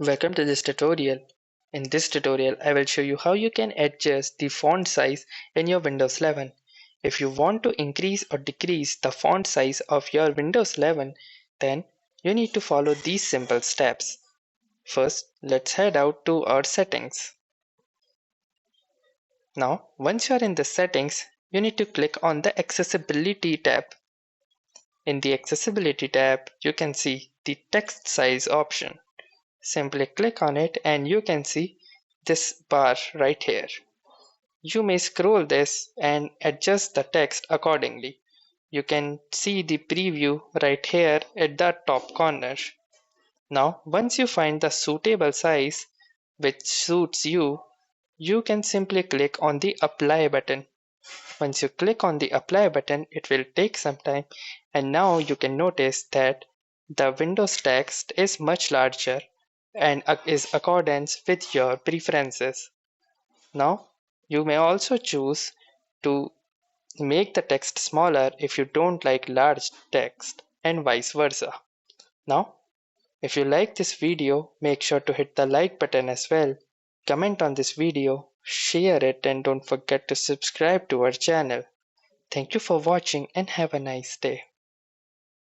Welcome to this tutorial. In this tutorial, I will show you how you can adjust the font size in your Windows 11. If you want to increase or decrease the font size of your Windows 11, then you need to follow these simple steps. First, let's head out to our settings. Now, once you are in the settings, you need to click on the Accessibility tab. In the Accessibility tab, you can see the text size option. Simply click on it and you can see this bar right here. You may scroll this and adjust the text accordingly. You can see the preview right here at the top corner. Now, once you find the suitable size which suits you, you can simply click on the apply button. Once you click on the apply button, it will take some time, and now you can notice that the Windows text is much larger and is accordance with your preferences. Now, you may also choose to make the text smaller if you don't like large text, and vice versa. Now, if you like this video, make sure to hit the like button as well. Comment on this video, share it, and don't forget to subscribe to our channel. Thank you for watching and have a nice day.